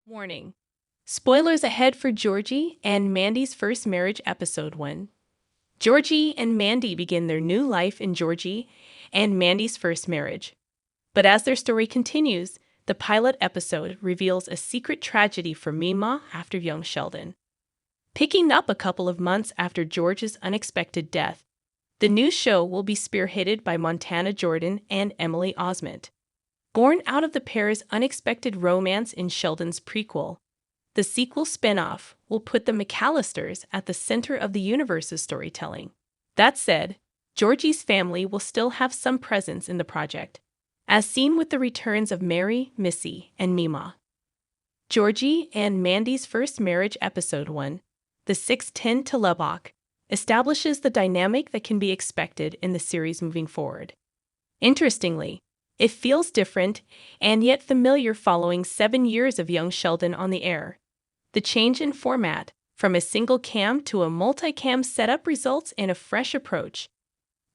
Warning. Spoilers ahead for Georgie and Mandy's First Marriage Episode 1. Georgie and Mandy begin their new life in Georgie and Mandy's first marriage. But as their story continues, the pilot episode reveals a secret tragedy for Meemaw after young Sheldon. Picking up a couple of months after George's unexpected death, the new show will be spearheaded by Montana Jordan and Emily Osment. Born out of the pair's unexpected romance in Sheldon's prequel, the sequel spin-off will put the McAllisters at the center of the universe's storytelling. That said, Georgie's family will still have some presence in the project, as seen with the returns of Mary, Missy, and Meemaw. Georgie and Mandy's First Marriage Episode 1, The 610 to Lubbock, establishes the dynamic that can be expected in the series moving forward. Interestingly, it feels different and yet familiar following 7 years of young Sheldon on the air. The change in format, from a single cam to a multi-cam setup, results in a fresh approach.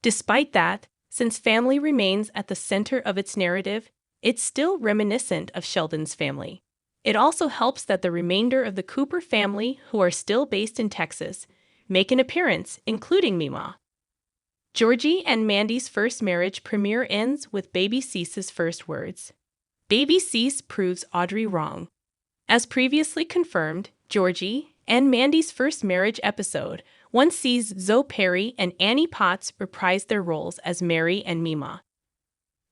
Despite that, since family remains at the center of its narrative, it's still reminiscent of Sheldon's family. It also helps that the remainder of the Cooper family, who are still based in Texas, make an appearance, including Meemaw. Georgie and Mandy's First Marriage premiere ends with Baby Cease's first words. Baby Cease proves Audrey wrong. As previously confirmed, Georgie and Mandy's First Marriage Episode 1 sees Zoe Perry and Annie Potts reprise their roles as Mary and Meemaw.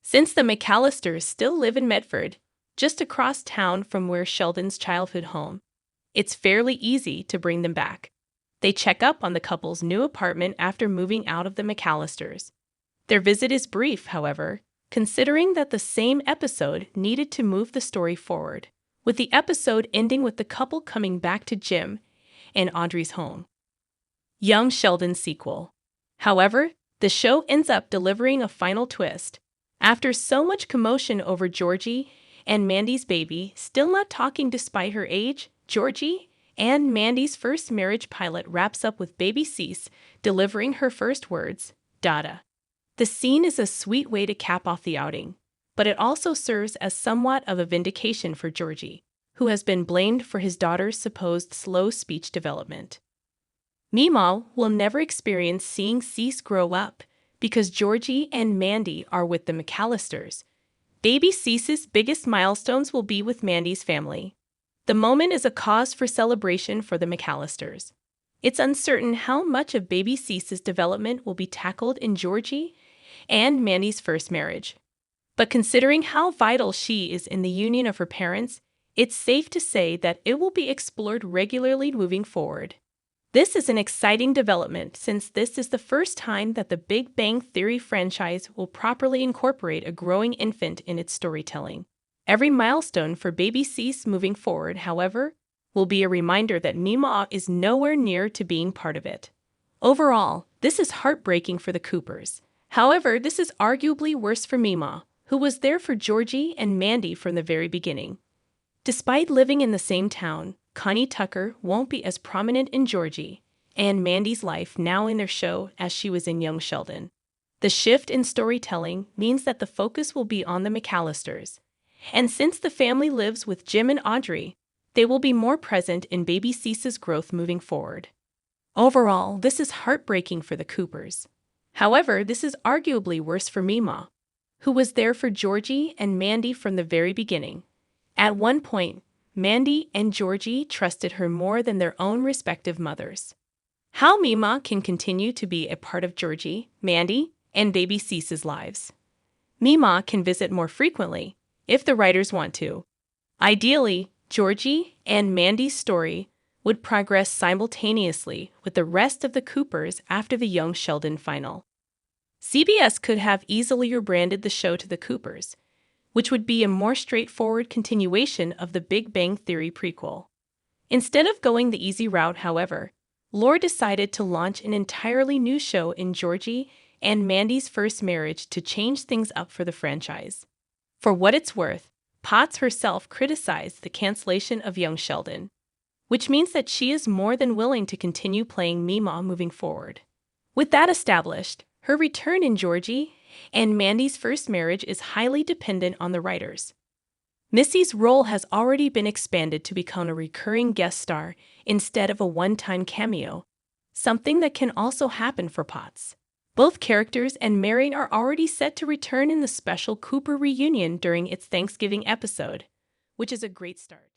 Since the McAllisters still live in Medford, just across town from where Sheldon's childhood home, it's fairly easy to bring them back. They check up on the couple's new apartment after moving out of the McAllisters. Their visit is brief, however, considering that the same episode needed to move the story forward, with the episode ending with the couple coming back to Jim and Audrey's home. Young Sheldon sequel. However, the show ends up delivering a final twist. After so much commotion over Georgie and Mandy's baby still not talking despite her age, Georgie and Mandy's First Marriage pilot wraps up with Baby Cease delivering her first words, Dada. The scene is a sweet way to cap off the outing, but it also serves as somewhat of a vindication for Georgie, who has been blamed for his daughter's supposed slow speech development. Meemaw will never experience seeing Cease grow up because Georgie and Mandy are with the McAllisters. Baby Cease's biggest milestones will be with Mandy's family. The moment is a cause for celebration for the McAllisters. It's uncertain how much of Baby Cease's development will be tackled in Georgie and Mandy's first marriage. But considering how vital she is in the union of her parents, it's safe to say that it will be explored regularly moving forward. This is an exciting development since this is the first time that the Big Bang Theory franchise will properly incorporate a growing infant in its storytelling. Every milestone for Baby Cease moving forward, however, will be a reminder that Meemaw is nowhere near to being part of it. Overall, this is heartbreaking for the Coopers. However, this is arguably worse for Meemaw, who was there for Georgie and Mandy from the very beginning. Despite living in the same town, Connie Tucker won't be as prominent in Georgie and Mandy's life now in their show as she was in young Sheldon. The shift in storytelling means that the focus will be on the McAllisters. And since the family lives with Jim and Audrey, they will be more present in Baby Cease's growth moving forward. Overall, this is heartbreaking for the Coopers. However, this is arguably worse for Meemaw, who was there for Georgie and Mandy from the very beginning. At one point, Mandy and Georgie trusted her more than their own respective mothers. How Meemaw can continue to be a part of Georgie, Mandy, and Baby Cease's lives. Meemaw can visit more frequently, if the writers want to. Ideally, Georgie and Mandy's story would progress simultaneously with the rest of the Coopers after the young Sheldon final. CBS could have easily rebranded the show to The Coopers, which would be a more straightforward continuation of the Big Bang Theory prequel. Instead of going the easy route, however, Lore decided to launch an entirely new show in Georgie and Mandy's first marriage to change things up for the franchise. For what it's worth, Potts herself criticized the cancellation of young Sheldon, which means that she is more than willing to continue playing Meemaw moving forward. With that established, her return in Georgie and Mandy's first marriage is highly dependent on the writers. Missy's role has already been expanded to become a recurring guest star instead of a one-time cameo, something that can also happen for Potts. Both characters and Mary are already set to return in the special Cooper reunion during its Thanksgiving episode, which is a great start.